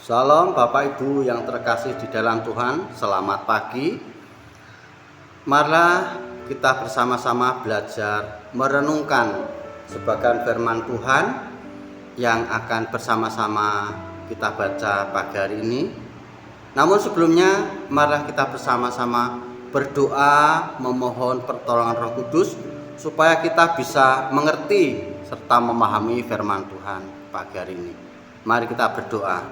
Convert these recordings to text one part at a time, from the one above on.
Salam Bapak Ibu yang terkasih di dalam Tuhan, selamat pagi. Marilah kita bersama-sama belajar merenungkan sebagian firman Tuhan yang akan bersama-sama kita baca pagi hari ini. Namun sebelumnya, marilah kita bersama-sama berdoa memohon pertolongan Roh Kudus supaya kita bisa mengerti serta memahami firman Tuhan pagi hari ini. Mari kita berdoa.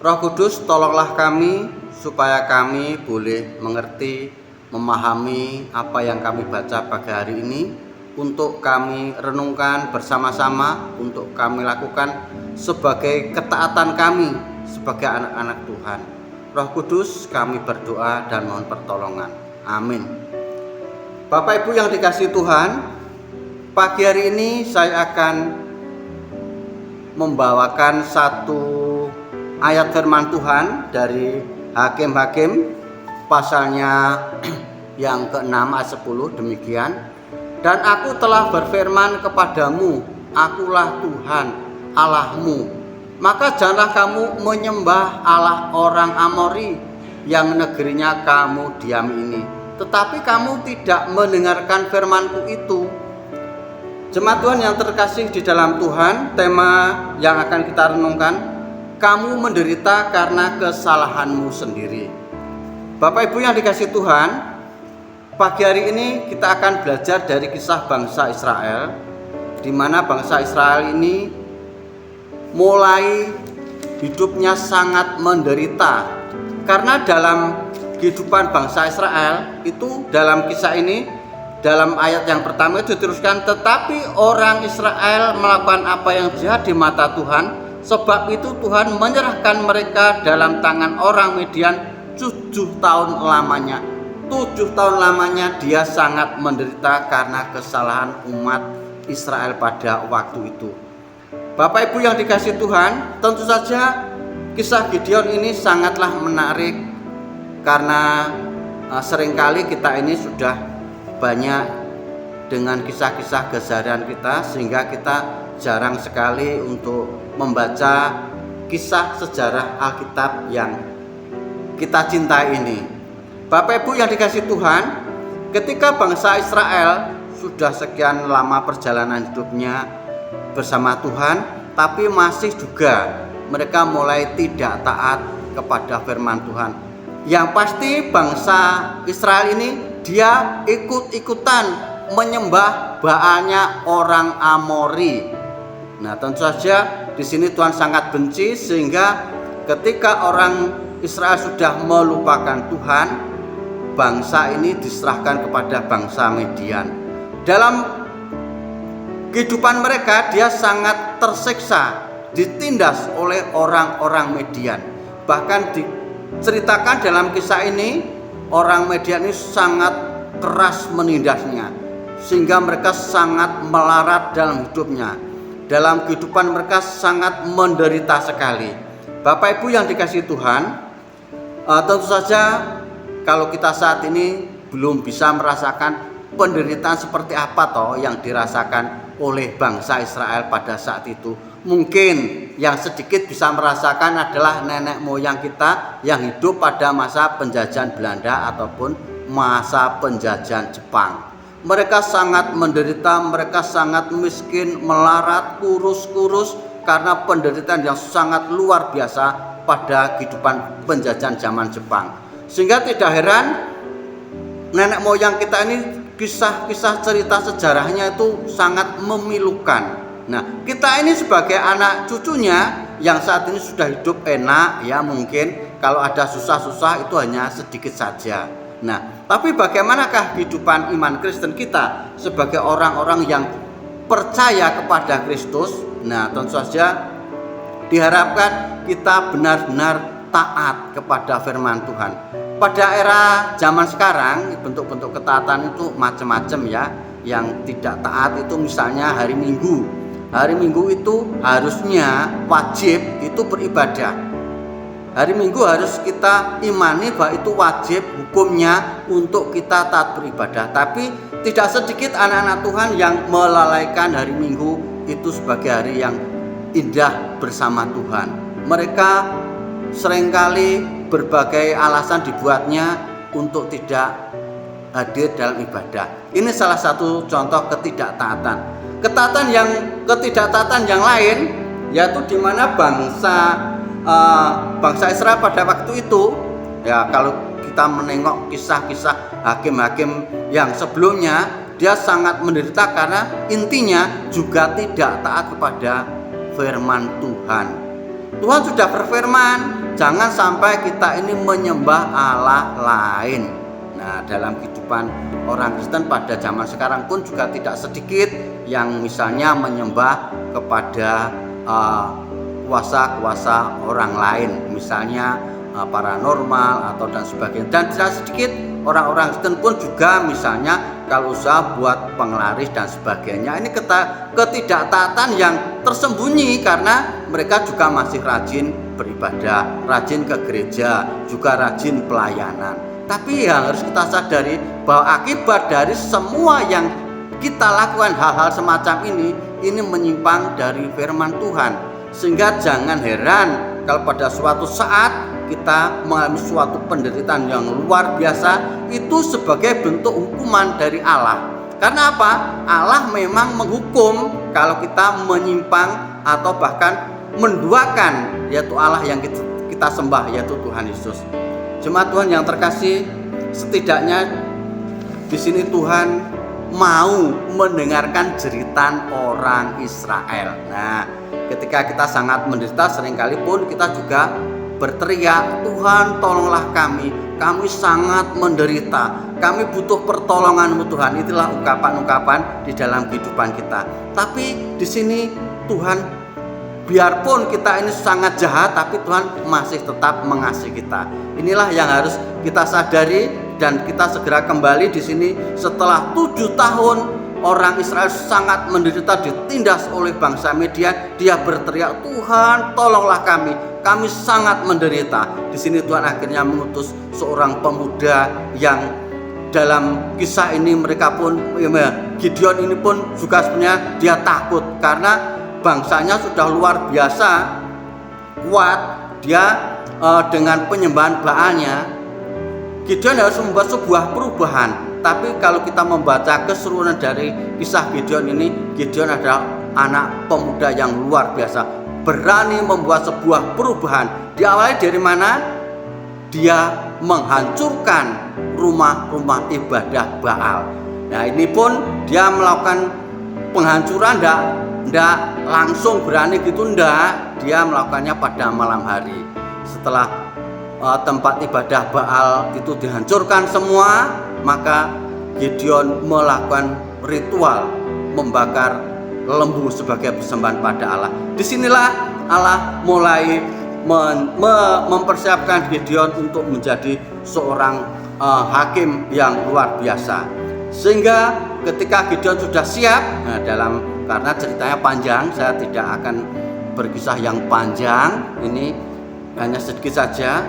Roh Kudus, tolonglah kami supaya kami boleh mengerti, memahami apa yang kami baca pagi hari ini, untuk kami renungkan bersama-sama, untuk kami lakukan sebagai ketaatan kami sebagai anak-anak Tuhan. Roh Kudus, kami berdoa dan mohon pertolongan. Amin. Bapak Ibu yang dikasihi Tuhan, pagi hari ini saya akan membawakan satu ayat firman Tuhan dari Hakim-Hakim pasalnya yang ke-6 ayat 10 demikian. Dan aku telah berfirman kepadamu, akulah Tuhan Allahmu, maka janganlah kamu menyembah Allah orang Amori yang negerinya kamu diam ini. Tetapi kamu tidak mendengarkan firmanku itu. Jemaat Tuhan yang terkasih di dalam Tuhan, tema yang akan kita renungkan, kamu menderita karena kesalahanmu sendiri. Bapak Ibu yang dikasihi Tuhan, pagi hari ini kita akan belajar dari kisah bangsa Israel, di mana bangsa Israel ini mulai hidupnya sangat menderita. Karena dalam kehidupan bangsa Israel itu, dalam kisah ini, dalam ayat yang pertama itu diteruskan, tetapi orang Israel melakukan apa yang jahat di mata Tuhan, sebab itu Tuhan menyerahkan mereka dalam tangan orang Midian 7 tahun lamanya. 7 tahun lamanya dia sangat menderita karena kesalahan umat Israel pada waktu itu. Bapak Ibu yang dikasihi Tuhan, tentu saja kisah Gideon ini sangatlah menarik, karena seringkali kita ini sudah banyak dengan kisah-kisah keseharian kita, sehingga kita jarang sekali untuk membaca kisah sejarah Alkitab yang kita cintai ini. Bapak Ibu yang dikasihi Tuhan, ketika bangsa Israel sudah sekian lama perjalanan hidupnya bersama Tuhan, tapi masih juga mereka mulai tidak taat kepada firman Tuhan. Yang pasti bangsa Israel ini dia ikut-ikutan menyembah Baalnya orang Amori. Nah, tentu saja di sini Tuhan sangat benci, sehingga ketika orang Israel sudah melupakan Tuhan, bangsa ini diserahkan kepada bangsa Midian. Dalam kehidupan mereka dia sangat tersiksa, ditindas oleh orang-orang Midian. Bahkan diceritakan dalam kisah ini, orang Midian ini sangat keras menindasnya, sehingga mereka sangat melarat dalam hidupnya. Dalam kehidupan mereka sangat menderita sekali. Bapak Ibu yang dikasihi Tuhan, tentu saja kalau kita saat ini belum bisa merasakan penderitaan seperti apa toh yang dirasakan oleh bangsa Israel pada saat itu. Mungkin yang sedikit bisa merasakan adalah nenek moyang kita yang hidup pada masa penjajahan Belanda ataupun masa penjajahan Jepang. Mereka sangat menderita, mereka sangat miskin, melarat, kurus-kurus karena penderitaan yang sangat luar biasa pada kehidupan penjajahan zaman Jepang. Sehingga tidak heran nenek moyang kita ini, kisah-kisah cerita sejarahnya itu sangat memilukan. Nah, kita ini sebagai anak cucunya yang saat ini sudah hidup enak, ya mungkin kalau ada susah-susah itu hanya sedikit saja. Nah, tapi bagaimanakah kehidupan iman Kristen kita sebagai orang-orang yang percaya kepada Kristus? Nah, tentu saja diharapkan kita benar-benar taat kepada firman Tuhan. Pada era zaman sekarang, bentuk-bentuk ketaatan itu macam-macam ya. Yang tidak taat itu misalnya hari Minggu. Hari Minggu itu harusnya wajib itu beribadah. Hari Minggu harus kita imani bahwa itu wajib hukumnya untuk kita taat beribadah. Tapi tidak sedikit anak-anak Tuhan yang melalaikan hari Minggu itu sebagai hari yang indah bersama Tuhan. Mereka seringkali berbagai alasan dibuatnya untuk tidak hadir dalam ibadah. Ini salah satu contoh ketidaktaatan. Ketidaktaatan yang lain yaitu di mana bangsa Israel pada waktu itu, ya kalau kita menengok kisah-kisah hakim-hakim yang sebelumnya, dia sangat menderita karena intinya juga tidak taat kepada firman Tuhan. Tuhan sudah berfirman, jangan sampai kita ini menyembah Allah lain. Nah, dalam kehidupan orang Kristen pada zaman sekarang pun juga tidak sedikit yang misalnya menyembah kepada kuasa-kuasa orang lain, misalnya paranormal atau dan sebagainya. Dan tidak sedikit orang-orang Kristen pun juga misalnya kalau usaha buat penglaris dan sebagainya. Ini ketidaktaatan yang tersembunyi karena mereka juga masih rajin beribadah, rajin ke gereja, juga rajin pelayanan. Tapi yang harus kita sadari bahwa akibat dari semua yang kita lakukan hal-hal semacam ini menyimpang dari firman Tuhan. Sehingga jangan heran kalau pada suatu saat kita mengalami suatu penderitaan yang luar biasa, itu sebagai bentuk hukuman dari Allah. Karena apa? Allah memang menghukum kalau kita menyimpang atau bahkan menduakan yaitu Allah yang kita sembah, yaitu Tuhan Yesus. Jemaat Tuhan yang terkasih, setidaknya di sini Tuhan mau mendengarkan jeritan orang Israel. Nah, ketika kita sangat menderita, seringkali pun kita juga berteriak, Tuhan tolonglah kami sangat menderita, kami butuh pertolongan-Mu Tuhan. Itulah ungkapan-ungkapan di dalam kehidupan kita. Tapi di sini Tuhan, biarpun kita ini sangat jahat, tapi Tuhan masih tetap mengasihi kita. Inilah yang harus kita sadari dan kita segera kembali di sini setelah 7 tahun orang Israel sangat menderita ditindas oleh bangsa Midian. Dia berteriak, Tuhan tolonglah kami sangat menderita. Di sini Tuhan akhirnya mengutus seorang pemuda yang dalam kisah ini mereka pun, Gideon ini pun juga sebenarnya dia takut karena bangsanya sudah luar biasa kuat. Dia dengan penyembahan Baalnya, Gideon harus membuat sebuah perubahan. Tapi kalau kita membaca keseluruhan dari kisah Gideon ini, Gideon adalah anak pemuda yang luar biasa, berani membuat sebuah perubahan. Diawali dari mana? Dia menghancurkan rumah-rumah ibadah Baal. Nah, ini pun dia melakukan penghancuran, tidak langsung berani gitu, dia melakukannya pada malam hari. Setelah tempat ibadah Baal itu dihancurkan semua, maka Gideon melakukan ritual membakar lembu sebagai persembahan pada Allah. Disinilah Allah mulai mempersiapkan Gideon untuk menjadi seorang hakim yang luar biasa. Sehingga ketika Gideon sudah siap, karena ceritanya panjang, saya tidak akan berkisah yang panjang, ini hanya sedikit saja.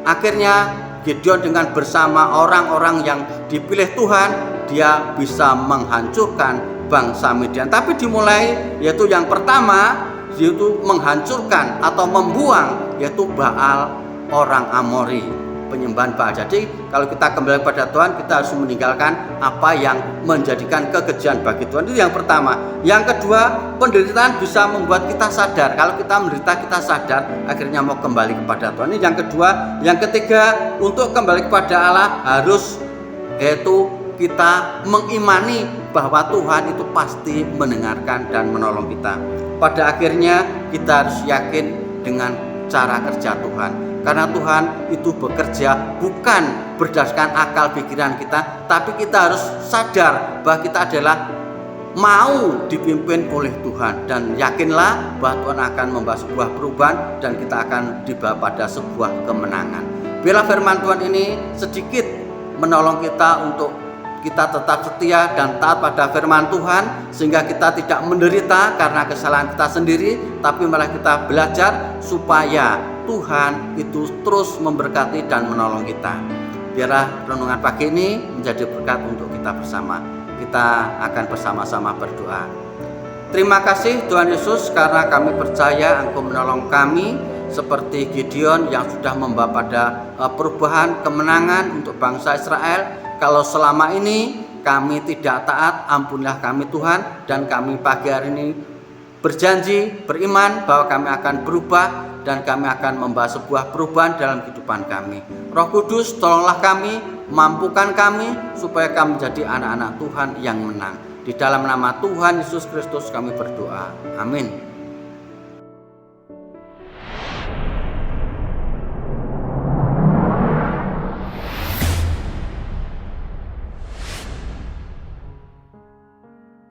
Akhirnya Gideon dengan bersama orang-orang yang dipilih Tuhan, dia bisa menghancurkan bangsa Midian. Tapi dimulai yaitu yang pertama, yaitu menghancurkan atau membuang yaitu Baal orang Amori, penyembahan Baal. Jadi kalau kita kembali pada Tuhan, kita harus meninggalkan apa yang menjadikan kekejian bagi Tuhan. Itu yang pertama. Yang kedua, penderitaan bisa membuat kita sadar. Kalau kita menderita, kita sadar, akhirnya mau kembali kepada Tuhan. Ini yang kedua. Yang ketiga, untuk kembali kepada Allah harus yaitu kita mengimani bahwa Tuhan itu pasti mendengarkan dan menolong kita. Pada akhirnya kita harus yakin dengan cara kerja Tuhan. Karena Tuhan itu bekerja bukan berdasarkan akal pikiran kita, tapi kita harus sadar bahwa kita adalah mau dipimpin oleh Tuhan. Dan yakinlah bahwa Tuhan akan membawa sebuah perubahan dan kita akan dibawa pada sebuah kemenangan. Biarlah firman Tuhan ini sedikit menolong kita untuk kita tetap setia dan taat pada firman Tuhan, sehingga kita tidak menderita karena kesalahan kita sendiri, tapi malah kita belajar supaya Tuhan itu terus memberkati dan menolong kita. Biarlah renungan pagi ini menjadi berkat untuk kita bersama. Kita akan bersama-sama berdoa. Terima kasih Tuhan Yesus, karena kami percaya Engkau menolong kami seperti Gideon yang sudah membawa pada perubahan kemenangan untuk bangsa Israel. Kalau selama ini kami tidak taat, ampunilah kami Tuhan, dan kami pagi hari ini berjanji, beriman bahwa kami akan berubah dan kami akan membawa sebuah perubahan dalam kehidupan kami. Roh Kudus, tolonglah kami, mampukan kami supaya kami menjadi anak-anak Tuhan yang menang. Di dalam nama Tuhan Yesus Kristus kami berdoa. Amin.